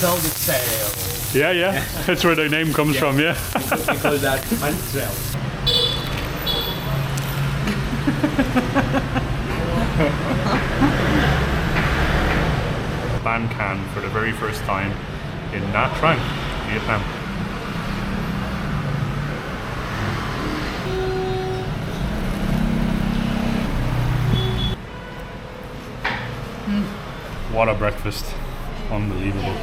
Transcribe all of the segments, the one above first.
velvet sail. Yeah, yeah. That's where the name comes from, yeah. We call that Bánh sail. Ban Can for the very first time in Nha Trang, Vietnam. What a breakfast. Unbelievable.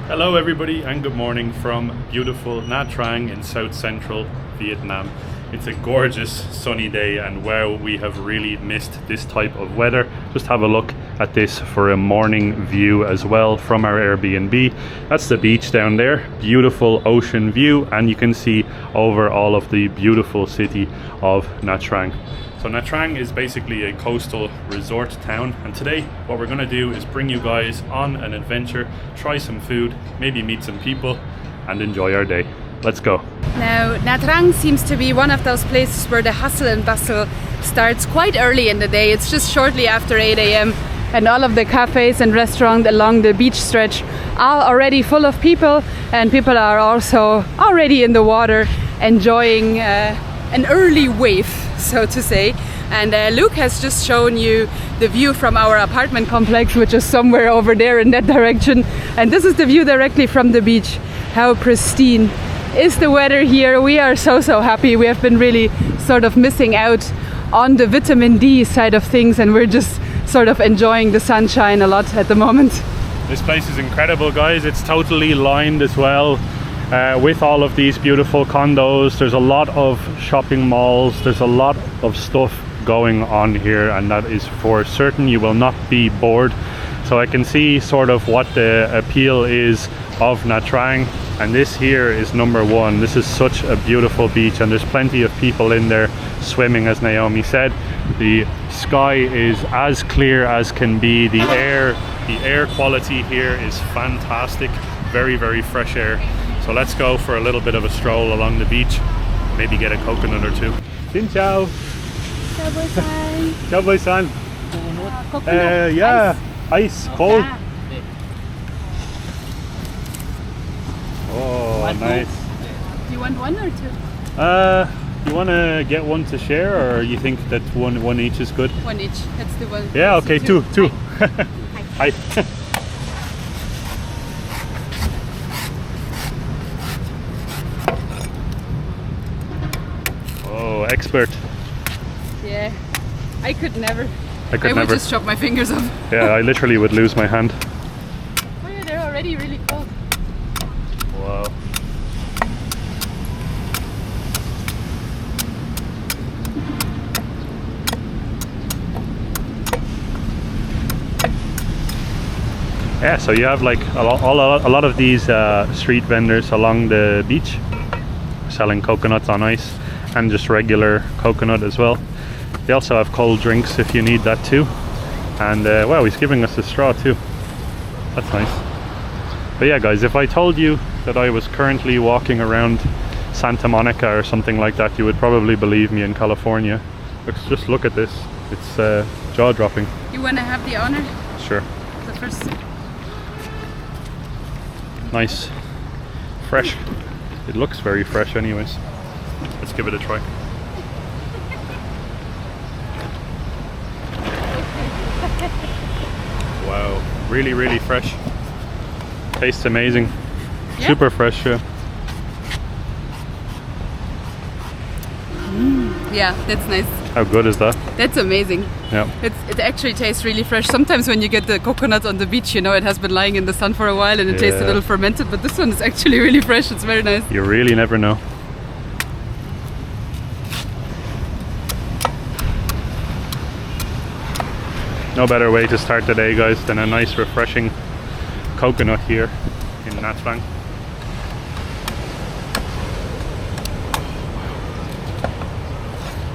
Hello everybody and good morning from beautiful Nha Trang in south central Vietnam. It's a gorgeous sunny day and wow, we have really missed this type of weather. Just have a look at this for a morning view as well from our Airbnb. That's the beach down there, beautiful ocean view, and you can see over all of the beautiful city of Nha Trang. So Nha Trang is basically a coastal resort town, and today what we're going to do is bring you guys on an adventure, try some food, maybe meet some people and enjoy our day. Let's go. Now, Nha Trang seems to be one of those places where the hustle and bustle starts quite early in the day. It's just shortly after 8 a.m. and all of the cafes and restaurants along the beach stretch are already full of people, and people are also already in the water enjoying an early wave, so to say. And Luke has just shown you the view from our apartment complex, which is somewhere over there in that direction. And this is the view directly from the beach. How pristine is the weather here. We are so happy. We have been really sort of missing out on the vitamin D side of things, and we're just sort of enjoying the sunshine a lot at the moment. This place is incredible, guys. It's totally lined as well with all of these beautiful condos. There's a lot of shopping malls. There's a lot of stuff going on here, and that is for certain. You will not be bored. So I can see sort of what the appeal is of Nha Trang, and this here is number one. This is such a beautiful beach, and there's plenty of people in there swimming, as Naomi said. The sky is as clear as can be. The air quality here is fantastic. Very fresh air. So let's go for a little bit of a stroll along the beach, maybe get a coconut or two. Xin chào. Chào buổi sáng. Chào buổi sáng. Coconut. Yeah, ice cold. Oh, nice. Do you want one or two? You want to get one to share, or you think that one each is good? One each. That's the one. Yeah, okay, two. Hi. Oh, expert. Yeah, I could never. I would never. just chop my fingers off. Yeah, I literally would lose my hand. Oh yeah, they're already really cold. Wow. Yeah, so you have like a lot of these street vendors along the beach selling coconuts on ice and just regular coconut as well. They also have cold drinks if you need that too. And wow, he's giving us a straw too. That's nice. But yeah guys, if I told you that I was currently walking around Santa Monica or something like that, you would probably believe me in California. Just look at this. It's jaw-dropping. You want to have the honor? Sure. The first. Nice. Fresh. It looks very fresh anyways. Let's give it a try. Wow, really fresh. Tastes amazing. Yeah. Super fresh, yeah. Yeah, that's nice. How good is that? That's amazing. Yeah. It actually tastes really fresh. Sometimes when you get the coconut on the beach, you know, it has been lying in the sun for a while and it tastes a little fermented, but this one is actually really fresh. It's very nice. You really never know. No better way to start the day, guys, than a nice refreshing coconut here in Nha Trang.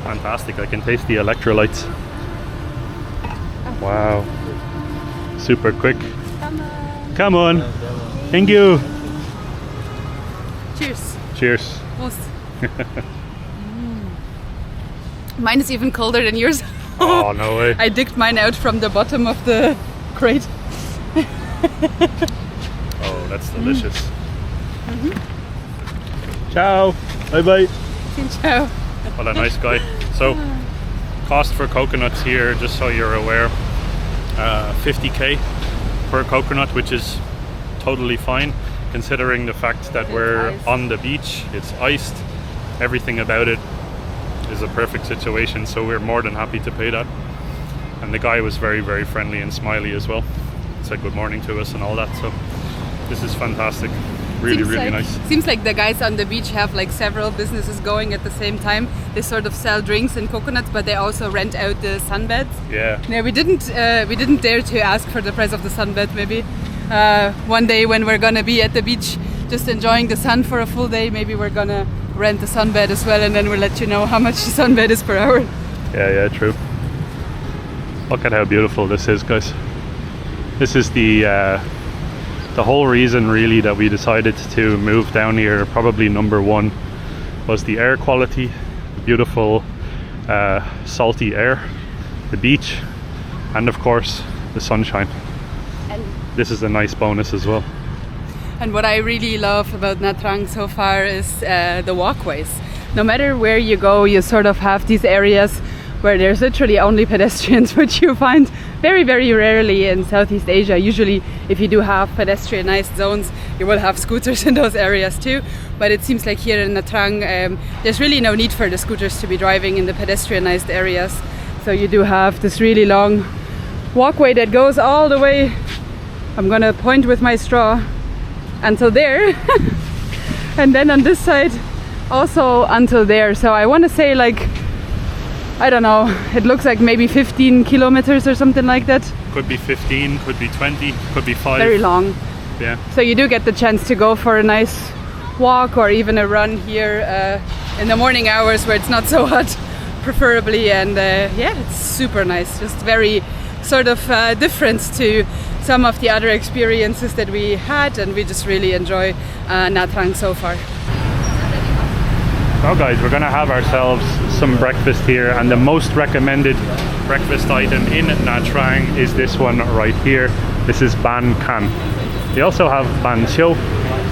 Fantastic, I can taste the electrolytes. Wow. Super quick. Come on. Thank you. Cheers. Cheers. Prost. Mine is even colder than yours. Oh, no way. I digged mine out from the bottom of the crate. Oh, that's delicious. Ciao. Bye bye. Ciao. What a nice guy. So, cost for coconuts here, just so you're aware, 50k per coconut, which is totally fine considering the fact that we're on the beach. It's iced. Everything about it is a perfect situation, so we're more than happy to pay that. And the guy was very, very friendly and smiley as well. Said good morning to us and all that, so this is fantastic. Really, really nice. Seems like the guys on the beach have like several businesses going at the same time. They sort of sell drinks and coconuts, but they also rent out the sunbeds. Yeah. No, we didn't dare to ask for the price of the sunbed. Maybe one day when we're gonna be at the beach, just enjoying the sun for a full day, maybe we're gonna rent the sunbed as well, and then we'll let you know how much the sunbed is per hour. Yeah, true. Look at how beautiful this is, guys. This is the whole reason really that we decided to move down here. Probably number one was the air quality, beautiful salty air, the beach, and of course the sunshine. And this is a nice bonus as well. And what I really love about Nha Trang so far is the walkways. No matter where you go, you sort of have these areas where there's literally only pedestrians, which you find very, very rarely in Southeast Asia. Usually, if you do have pedestrianized zones, you will have scooters in those areas too. But it seems like here in Nha Trang, there's really no need for the scooters to be driving in the pedestrianized areas. So you do have this really long walkway that goes all the way, I'm gonna point with my straw, until there. And then on this side, also until there. So I want to say, like, I don't know, it looks like maybe 15 kilometers or something like that. Could be 15, could be 20, could be 5. Very long. Yeah. So you do get the chance to go for a nice walk or even a run here in the morning hours where it's not so hot, preferably. And yeah, it's super nice. Just very sort of different to some of the other experiences that we had, and we just really enjoy Nha Trang so far. So guys, we're gonna have ourselves some breakfast here, and the most recommended breakfast item in Nha Trang is this one right here. This is Bánh Can. They also have Bánh Siêu,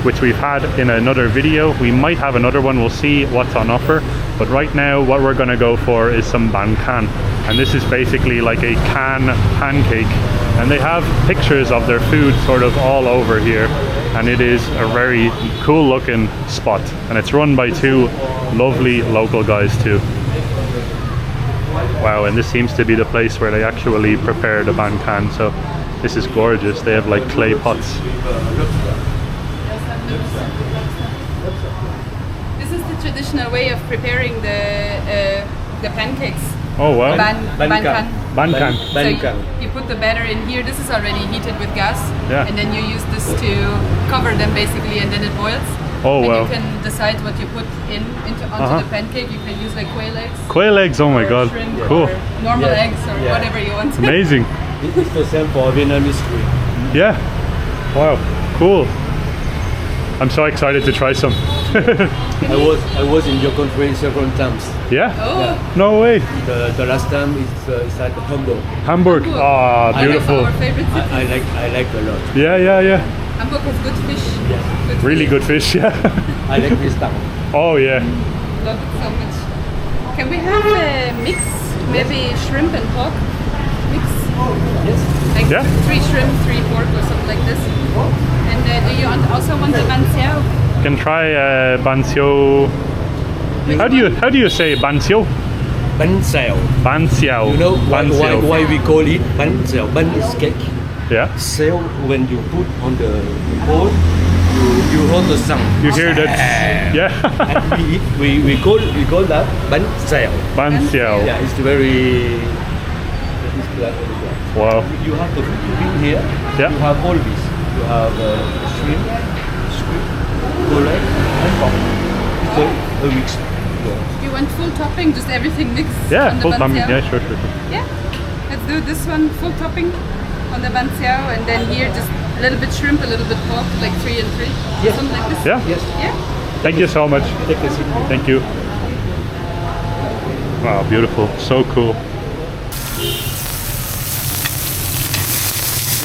which we've had in another video. We might have another one, we'll see what's on offer. But right now what we're gonna go for is some Bánh Can. And this is basically like a can pancake. And they have pictures of their food sort of all over here. And it is a very cool looking spot. And it's run by two lovely local guys too. Wow, and this seems to be the place where they actually prepare the Bánh Can. So this is gorgeous. They have like clay pots. This is the traditional way of preparing the pancakes. Oh wow. Bánh Can. Bánh Can. So you put the batter in here. This is already heated with gas. Yeah. And then you use this to cover them basically, and then it boils. Oh and wow. you can decide what you put onto the pancake. You can use like quail eggs. Quail eggs, oh my or god. Shrimp, Cool. or normal eggs, or whatever you want. Amazing. It's the same for Vietnamese food. Yeah. Wow. Cool. I'm so excited to try some. I was in your country several times. Yeah? Oh, No way. The last time it's at Hamburg. Hamburg. Ah, beautiful. our favorite city. I like a lot. Yeah. Hamburg has good fish. Yeah. Really good fish, yeah. I like this town. Oh yeah. Love it so much. Can we have a mix? Maybe shrimp and pork mix? Yes. Like Yeah. 3 shrimp, 3 pork, or something like this. And do you also want the bánh xèo? Can try Bánh Siêu. How do you say Bánh Siêu? Bánh xèo. Bánh Siêu. You know Bánh Siêu. why we call it bánh xèo? Bánh is cake. Yeah. Xèo, when you put on the bowl, you hold the sound. You hear that? Yeah. And we call that bánh xèo. Bánh Siêu. Yeah, it's very. Wow. You have the food here. Yeah. You have all this. You have shrimp, squid, quail egg, and pork. So a mix. You want full topping, just everything mixed? Yeah, on the full bánh time. xèo? Yeah, sure. Yeah. Let's do this one, full topping on the bánh xèo, and then here just a little bit shrimp, a little bit pork, like 3 and 3. Yes. Something like this. Yeah. Yes. Yeah. Thank you so much. Take a seat. Thank you. Wow, beautiful. So cool.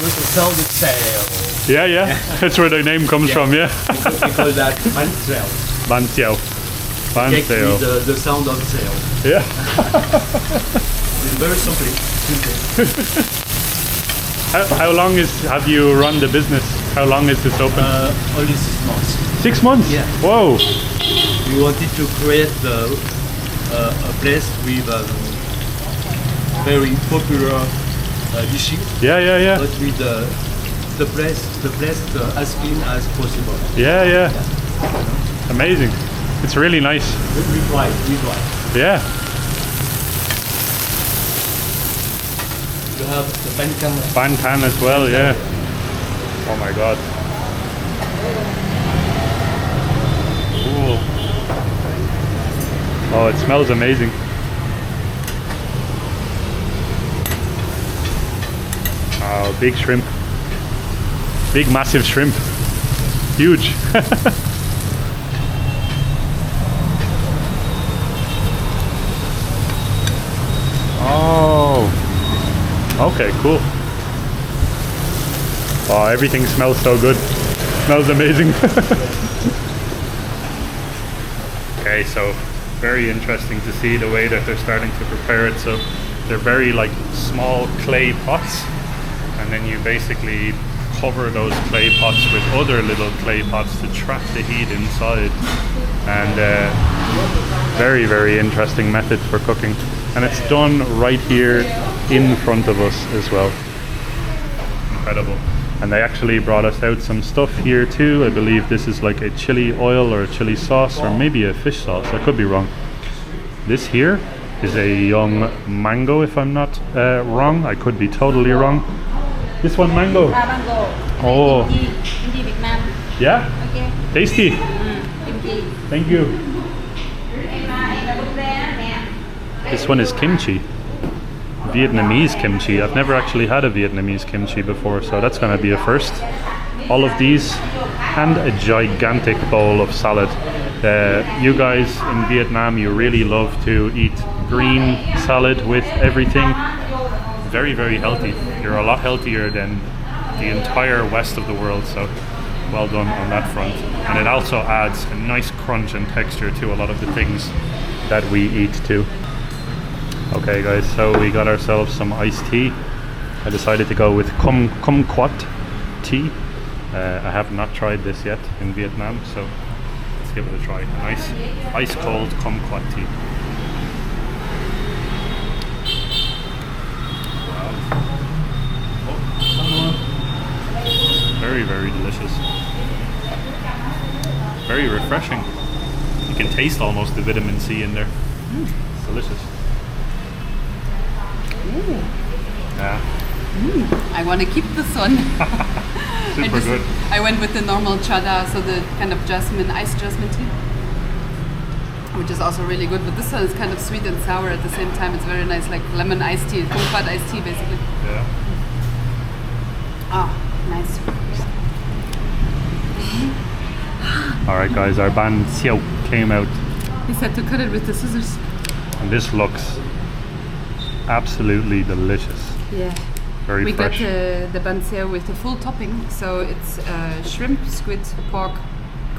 with the sound of sail. Yeah. That's where the name comes from, yeah. We call that Bánh sail. Bánh sail. Bánh Cake sail. with the sound of sail. Yeah. It's very simple. How long have you run the business? How long is this open? Only 6 months. 6 months? Yeah. Whoa. We wanted to create a place with very popular dishes. Yeah. But with the place as clean as possible. Yeah. Amazing. It's really nice. We try. Yeah. You have the Bánh Bánh as well, yeah. Oh my god. Ooh. Oh, it smells amazing. Oh, big shrimp. Big massive shrimp. Huge. Oh. Okay, cool. Oh, everything smells so good. Smells amazing. Okay, so very interesting to see the way that they're starting to prepare it. So they're very like small clay pots, and then you basically cover those clay pots with other little clay pots to trap the heat inside. And very, very interesting method for cooking. And it's done right here in front of us as well. Incredible. And they actually brought us out some stuff here too. I believe this is like a chili oil or a chili sauce, or maybe a fish sauce. I could be wrong. This here is a young mango, if I'm not wrong. I could be totally wrong. This one mango. Mango. Oh. Kimchi Vietnam. Yeah? Okay. Tasty. Kimchi. Thank you. This one is kimchi. Vietnamese kimchi. I've never actually had a Vietnamese kimchi before, so that's going to be a first. All of these and a gigantic bowl of salad. You guys in Vietnam, you really love to eat green salad with everything. Very, very healthy. You're a lot healthier than the entire west of the world, so well done on that front. And it also adds a nice crunch and texture to a lot of the things that we eat too. Okay guys, so we got ourselves some iced tea. I decided to go with kumquat tea. I have not tried this yet in Vietnam, so let's give it a try. A nice ice cold kumquat tea. Wow. Oh. Very, very delicious. Very refreshing. You can taste almost the vitamin C in there. It's delicious. Yeah. I want to keep this one. Super good. I went with the normal chada, so the kind of iced jasmine tea, which is also really good. But this one is kind of sweet and sour at the same time. It's very nice, like lemon iced tea, kumquat iced tea, basically. Yeah. Ah, nice. All right, guys, our bánh xèo came out, He said to cut it with the scissors. and this looks absolutely delicious. Yeah. Very We fresh. got the bánh xèo with the full topping, so it's shrimp, squid, pork,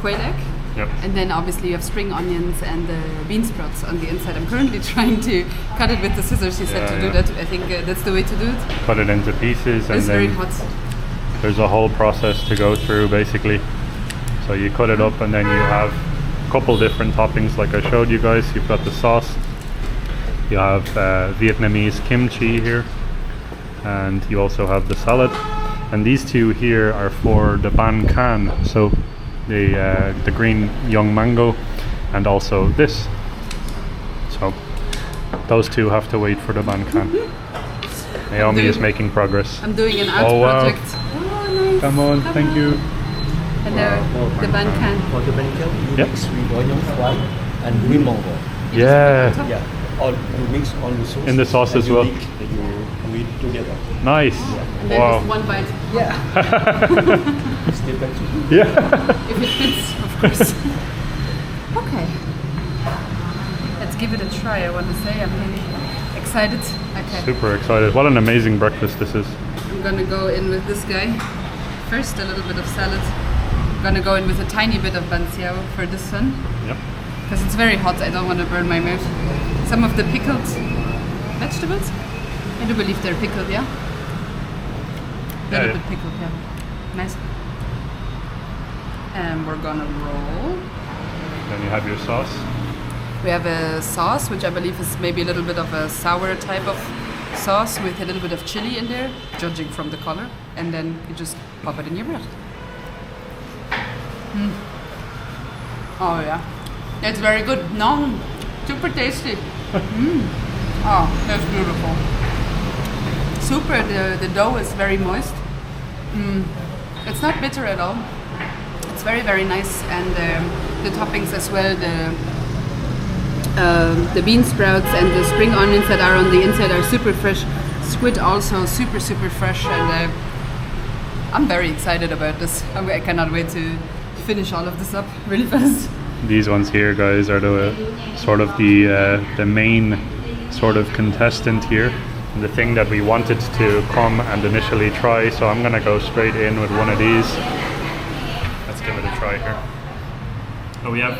quail egg, Yep. and then obviously you have spring onions and the bean sprouts on the inside. I'm currently trying to cut it with the scissors. He said Yeah, to do yeah. that. I think that's the way to do it. Cut it into pieces, and It's very then hot. there's a whole process to go through, basically. So you cut it up, and then you have a couple different toppings, like I showed you guys. You've got the sauce. You have Vietnamese kimchi here, and you also have the salad. And these two here are for the bánh can, so the green young mango, and also this. So those two have to wait for the bánh can. Naomi is making progress. I'm doing an art Oh, wow. project. Oh, nice. Come on, thank you. And the bánh can. For the Bánh can, you Yep. mix with onion fry and green mango. Yeah, Yeah, all you mix on the sauce. In the sauce and as you well. mix and you eat together. nice. And then Wow. just one bite. Yeah. It's depends. Yeah. If it fits, of course. Okay. Let's give it a try, I want to say. I'm really excited. Okay. Super excited. What an amazing breakfast this is. I'm gonna go in with this guy. First, a little bit of salad. I'm gonna go in with a tiny bit of banxiao for this one. Yep. Because it's very hot, I don't want to burn my mouth. Some of the pickled vegetables. I do believe they're pickled, yeah? A little bit pickled, yeah. Nice. And we're gonna roll. Then you have your sauce. We have a sauce, which I believe is maybe a little bit of a sour type of sauce with a little bit of chili in there, judging from the color. And then you just pop it in your bread. Oh yeah, it's very good. No, super tasty. Oh, that's beautiful. Super, the dough is very moist. It's not bitter at all. It's very, very nice. And the toppings as well, the bean sprouts and the spring onions that are on the inside are super fresh. Squid also super, super fresh. And I'm very excited about this. I cannot wait to finish all of this up really fast. These ones here, guys, are the sort of the main sort of contestant here. The thing that we wanted to come and initially try, so I'm gonna go straight in with one of these. Let's give it a try here. So we have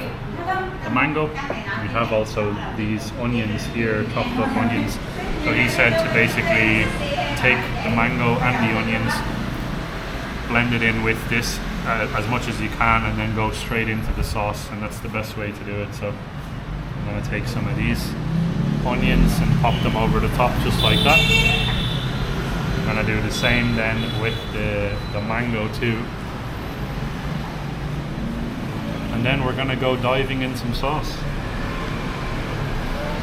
the mango, we have also these onions here, chopped up onions. So he said to basically take the mango and the onions, blend it in with this as much as you can, and then go straight into the sauce, and that's the best way to do it. So I'm gonna take some of these onions and pop them over the top just like that. I'm gonna do the same then with the mango too. And then we're gonna go diving in some sauce.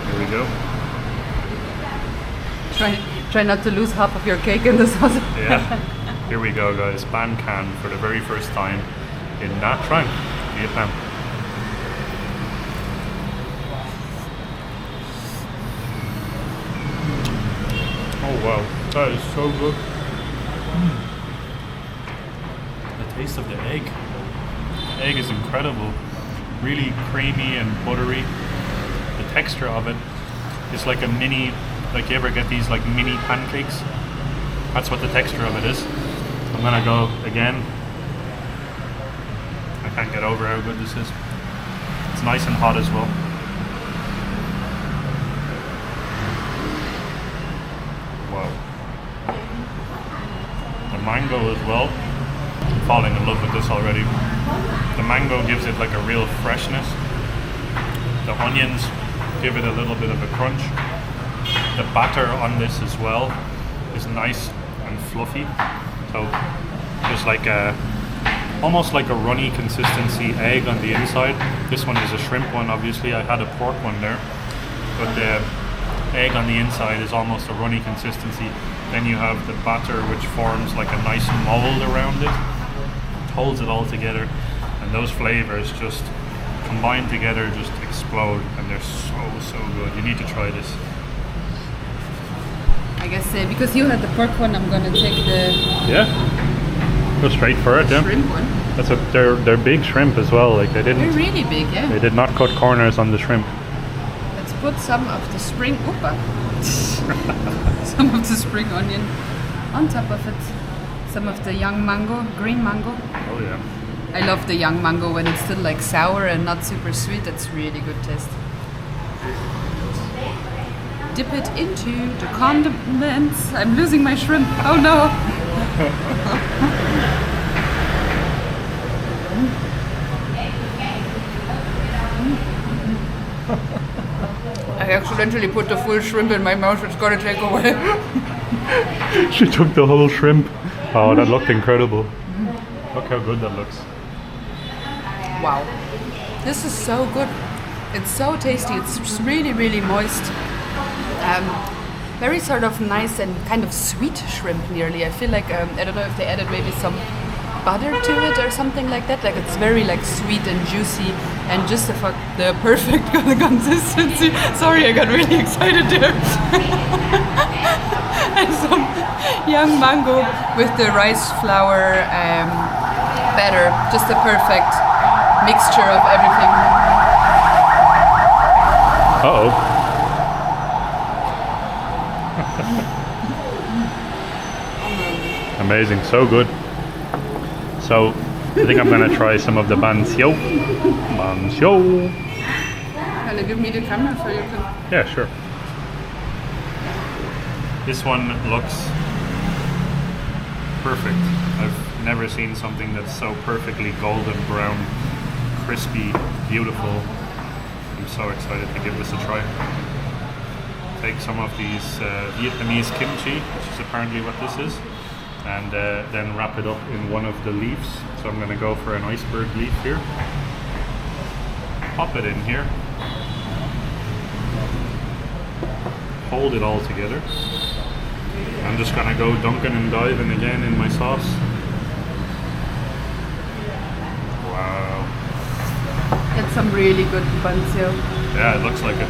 Here we go. Try not to lose half of your cake in the sauce. Yeah. Here we go, guys. Bánh can for the very first time in Nha Trang, Vietnam. Oh wow, that is so good. The taste of the egg. The egg is incredible. Really creamy and buttery. The texture of it is like a mini, like you ever get these like mini pancakes? That's what the texture of it is. I'm gonna go again. I can't get over how good this is. It's nice and hot as well. Wow. The mango as well. I'm falling in love with this already. The mango gives it like a real freshness. The onions give it a little bit of a crunch. The batter on this as well is nice and fluffy. So there's like almost like a runny consistency egg on the inside. This one is a shrimp one, obviously. I had a pork one there. But the egg on the inside is almost a runny consistency. Then you have the batter, which forms like a nice mold around it. It holds it all together. And those flavors just combined together, just explode. And they're so good. You need to try this. I guess because you had the pork one, I'm gonna take the go straight for it. Yeah, shrimp one. That's they're big shrimp as well. Like they didn't. They're really big, yeah. They did not cut corners on the shrimp. Let's put some of the spring some of the spring onion on top of it. Some of the young mango, green mango. Oh yeah. I love the young mango when it's still like sour and not super sweet. That's really good taste. Dip it into the condiments. I'm losing my shrimp. Oh no! I accidentally put the full shrimp in my mouth. It's gonna take away. She took the whole shrimp. Oh, that looked incredible. Look how good that looks. Wow. This is so good. It's so tasty. It's really, really moist. Very sort of nice and kind of sweet shrimp nearly. I feel like, I don't know if they added maybe some butter to it or something like that. Like it's very like sweet and juicy and just the perfect consistency. Sorry, I got really excited there. And some young mango with the rice flour batter. Just the perfect mixture of everything. Uh-oh. Amazing, so good. So I think I'm gonna try some of the Bánh xèo. Bánh xèo. Can you give me the camera so you can... Yeah, sure. This one looks perfect. I've never seen something that's so perfectly golden brown, crispy, beautiful. I'm so excited to give this a try. Take some of these Vietnamese kimchi, which is apparently what this is, and then wrap it up in one of the leaves. So I'm going to go for an iceberg leaf here. Pop it in here. Hold it all together. I'm just going to go dunking and diving again in my sauce. Wow. That's some really good bánh xèo. Yeah, it looks like it.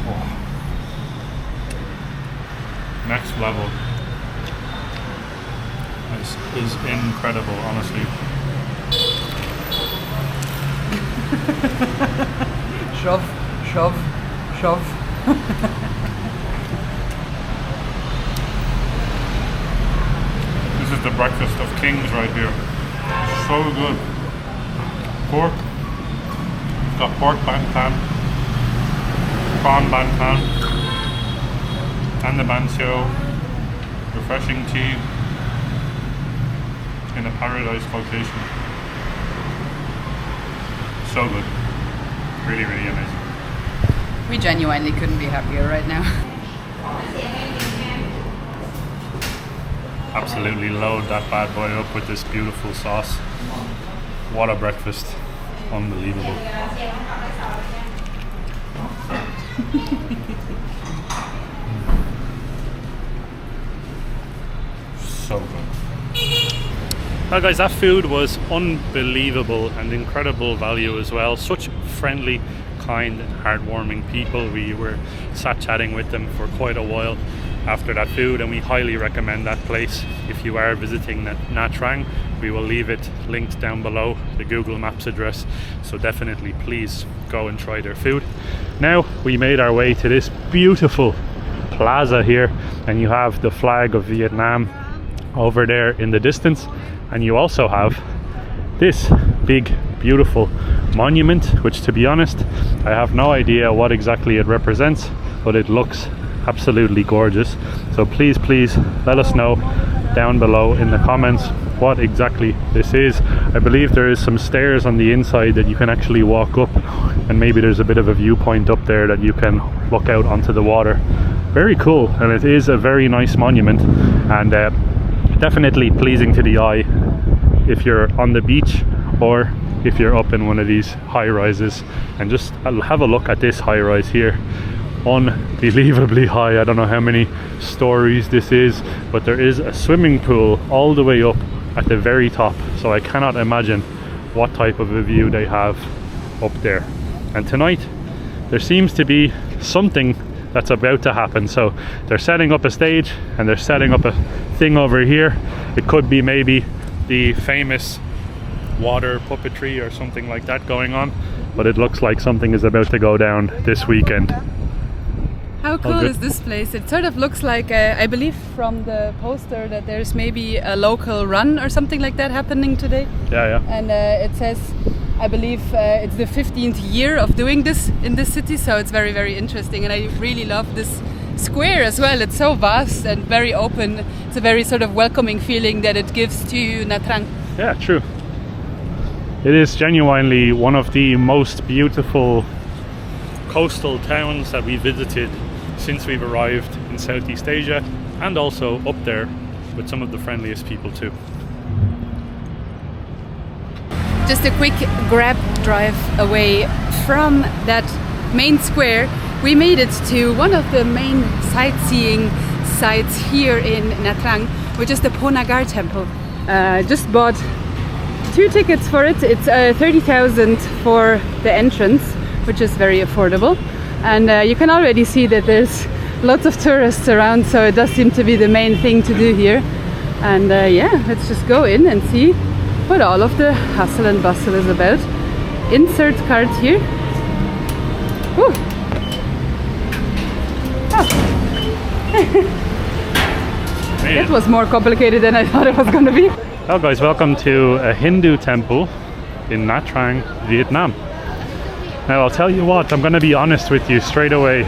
Oh. Next level. This is incredible, honestly. Shove, shove, shove. This is the breakfast of kings right here. So good. Pork. It's got pork bantan, prawn bantan, and the bánh xèo. Refreshing tea in a paradise location. So good. Really, really amazing. We genuinely couldn't be happier right now. Absolutely load that bad boy up with this beautiful sauce. What a breakfast. Unbelievable. So good. Well guys, that food was unbelievable and incredible value as well. Such friendly, kind and heartwarming people. We were sat chatting with them for quite a while after that food, and we highly recommend that place if you are visiting Nha Trang. We will leave it linked down below, the Google Maps address, so definitely please go and try their food. Now we made our way to this beautiful plaza here, and you have the flag of Vietnam over there in the distance, and you also have this big beautiful monument, which to be honest I have no idea what exactly it represents, but it looks absolutely gorgeous. So please let us know down below in the comments what exactly this is. I believe there is some stairs on the inside that you can actually walk up, and maybe there's a bit of a viewpoint up there that you can look out onto the water. Very cool, and it is a very nice monument, and definitely pleasing to the eye if you're on the beach or if you're up in one of these high rises. And just have a look at this high rise here. Unbelievably high. I don't know how many stories this is, but there is a swimming pool all the way up at the very top, so I cannot imagine what type of a view they have up there. And tonight there seems to be something that's about to happen, so they're setting up a stage and they're setting up a thing over here. It could be maybe the famous water puppetry or something like that going on, but it looks like something is about to go down this weekend. How cool is this place? It sort of looks like, I believe from the poster, that there's maybe a local run or something like that happening today. Yeah. And it says, I believe it's the 15th year of doing this in this city, so it's very, very interesting. And I really love this square as well. It's so vast and very open. It's a very sort of welcoming feeling that it gives to Nha Trang. Yeah, true. It is genuinely one of the most beautiful coastal towns that we visited since we've arrived in Southeast Asia, and also up there with some of the friendliest people too. Just a quick grab drive away from that main square, we made it to one of the main sightseeing sites here in Nha Trang, which is the Po Nagar temple. Just bought 2 tickets for it. It's 30,000 for the entrance, which is very affordable. And you can already see that there's lots of tourists around, so it does seem to be the main thing to do here. And yeah, let's just go in and see what all of the hustle and bustle is about. Insert card here. Woo. was more complicated than I thought it was going to be. Well guys, welcome to a Hindu temple in Nha Trang, Vietnam. Now I'll tell you what, I'm going to be honest with you straight away.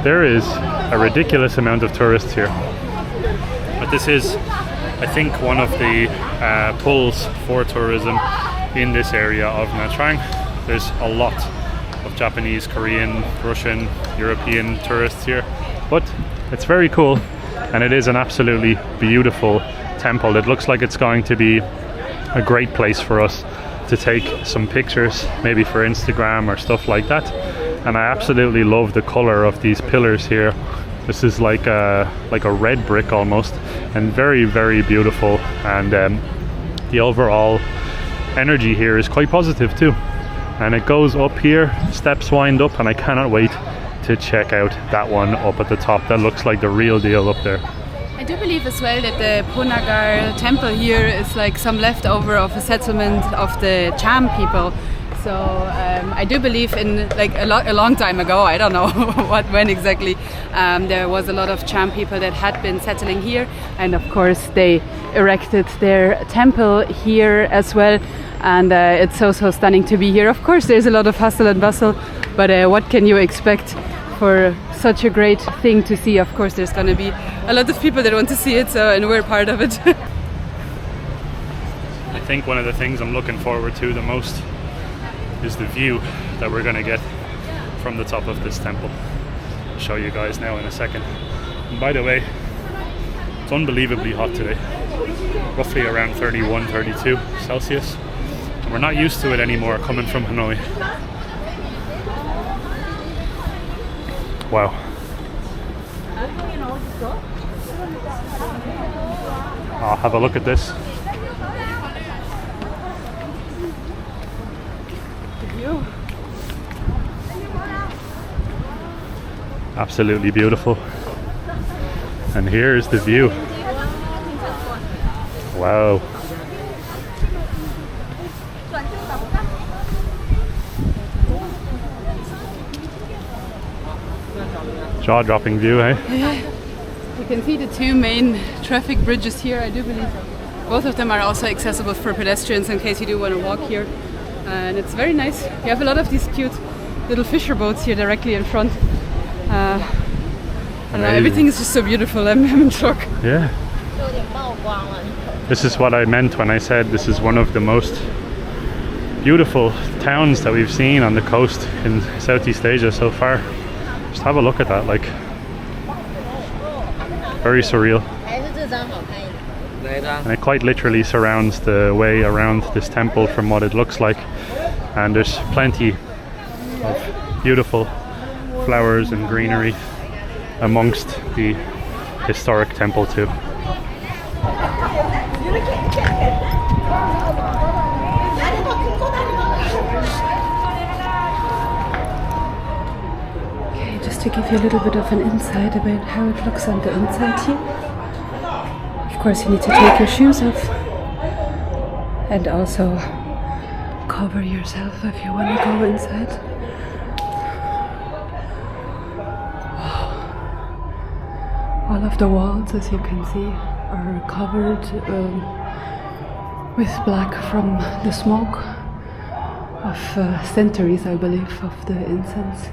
There is a ridiculous amount of tourists here. But this is, I think, one of the pulls for tourism in this area of Nha Trang. There's a lot of Japanese, Korean, Russian, European tourists here. But it's very cool, and it is an absolutely beautiful temple. It looks like it's going to be a great place for us to take some pictures, maybe for Instagram or stuff like that. And I absolutely love the color of these pillars here. This is like a red brick almost, and very, very beautiful. And the overall energy here is quite positive too. And it goes up here, steps wind up, and I cannot wait to check out that one up at the top. That looks like the real deal up there. I do believe as well that the Ponagar temple here is like some leftover of a settlement of the Cham people. So I do believe in like a long time ago, I don't know when exactly, there was a lot of Cham people that had been settling here, and of course they erected their temple here as well. And it's so stunning to be here. Of course there's a lot of hustle and bustle, but what can you expect for such a great thing to see? Of course there's going to be a lot of people that want to see it, so, and we're part of it. I think one of the things I'm looking forward to the most is the view that we're going to get from the top of this temple. I'll show you guys now in a second. And by the way, it's unbelievably hot today, roughly around 31, 32 Celsius. And we're not used to it anymore coming from Hanoi. Wow. Oh, have a look at this. Absolutely beautiful. And here's the view. Wow. Jaw-dropping view, eh? Yeah. You can see the two main traffic bridges here. I do believe both of them are also accessible for pedestrians in case you do want to walk here. And it's very nice. You have a lot of these cute little fisher boats here directly in front. I don't know, everything is just so beautiful. I'm in shock. Yeah. This is what I meant when I said this is one of the most beautiful towns that we've seen on the coast in Southeast Asia so far. Just have a look at that, like, very surreal. And it quite literally surrounds the way around this temple from what it looks like. And there's plenty of beautiful flowers and greenery amongst the historic temple too. Okay, just to give you a little bit of an insight about how it looks on the inside here. Of course you need to take your shoes off and also cover yourself if you want to go inside. All of the walls, as you can see, are covered with black from the smoke of centuries, I believe, of the incense.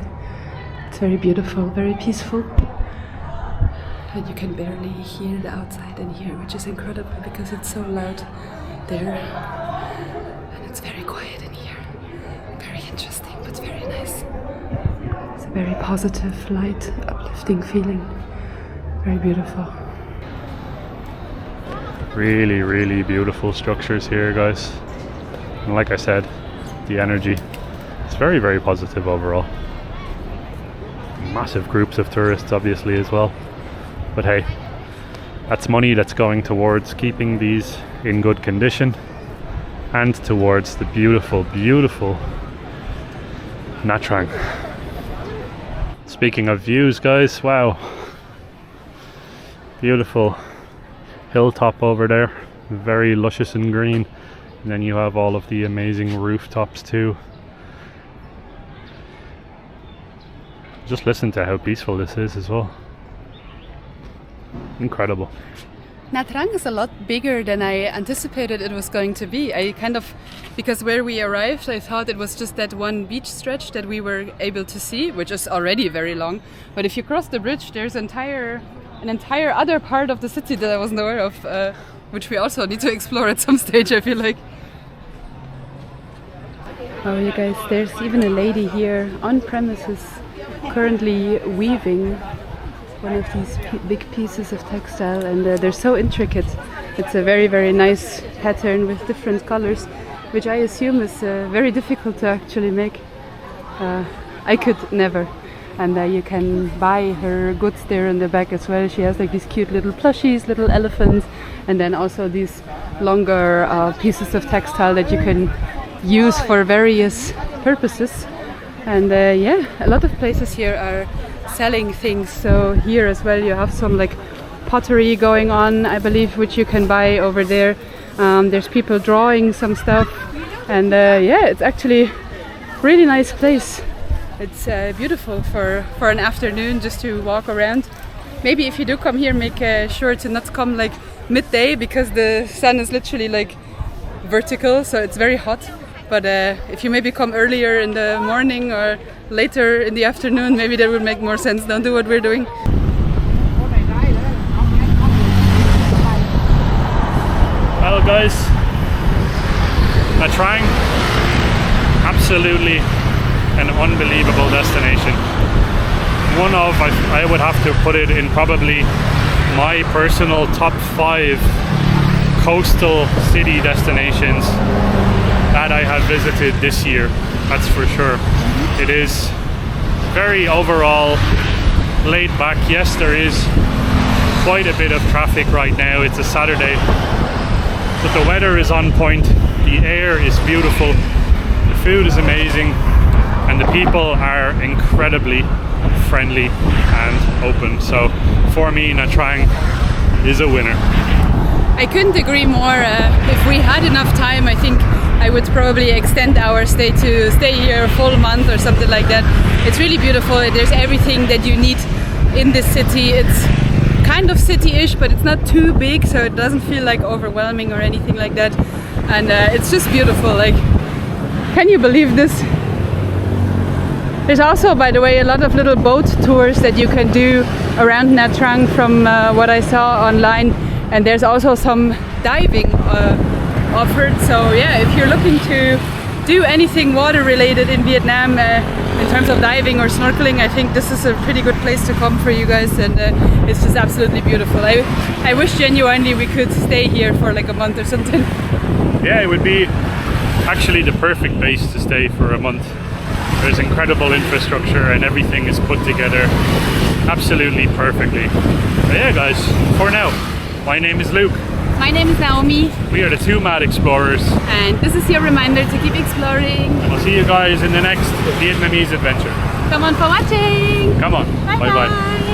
It's very beautiful, very peaceful. And you can barely hear the outside in here, which is incredible because it's so loud there. And it's very quiet in here. Very interesting, but very nice. It's a very positive, light, uplifting feeling. Very beautiful. Really, really beautiful structures here, guys. And like I said, the energy, it's very, very positive overall. Massive groups of tourists, obviously, as well. But hey, that's money that's going towards keeping these in good condition and towards the beautiful, beautiful Nha Trang. Speaking of views, guys, wow. Beautiful hilltop over there, very luscious and green. And then you have all of the amazing rooftops too. Just listen to how peaceful this is as well. incredible. Nha Trang is a lot bigger than I anticipated it was going to be. Because where we arrived, I thought it was just that one beach stretch that we were able to see, which is already very long. But if you cross the bridge, there's an entire other part of the city that I wasn't aware of, which we also need to explore at some stage, I feel like. Oh, you guys, there's even a lady here on premises currently weaving one of these big pieces of textile, and they're so intricate. It's a very, very nice pattern with different colors, which I assume is very difficult to actually make. I could never. And you can buy her goods there in the back as well. She has like these cute little plushies, little elephants, and then also these longer pieces of textile that you can use for various purposes. And yeah, a lot of places here are selling things. So here as well you have some like pottery going on, I believe, which you can buy over there. There's people drawing some stuff, and yeah, it's actually really nice place. It's beautiful for an afternoon just to walk around. Maybe if you do come here, make sure to not come like midday, because the sun is literally like vertical, so it's very hot. But if you maybe come earlier in the morning or later in the afternoon, maybe that would make more sense. Don't do what we're doing. Well guys, Nha Trang, absolutely an unbelievable destination. One of, I would have to put it in probably my personal top 5 coastal city destinations that I have visited this year, that's for sure. It is very overall laid back. Yes, there is quite a bit of traffic right now. It's a Saturday, but the weather is on point, the air is beautiful, the food is amazing, and the people are incredibly friendly and open. So for me, Nha Trang is a winner. I couldn't agree more. If we had enough time, I think I would probably extend our stay here a full month or something like that. It's really beautiful. There's everything that you need in this city. It's kind of city-ish, but it's not too big, so it doesn't feel like overwhelming or anything like that. And it's just beautiful. Like, can you believe this? There's also, by the way, a lot of little boat tours that you can do around Nha Trang from what I saw online. And there's also some diving offered. So yeah, if you're looking to do anything water related in Vietnam in terms of diving or snorkeling, I think this is a pretty good place to come for you guys, and it's just absolutely beautiful. I wish genuinely we could stay here for like a month or something. Yeah, it would be actually the perfect place to stay for a month. There's incredible infrastructure and everything is put together absolutely perfectly. But yeah guys, for now, my name is Luke. My name is Naomi. We are the two Mad Explorers. And this is your reminder to keep exploring. And we'll see you guys in the next Vietnamese adventure. Come on for watching. Come on. Bye bye.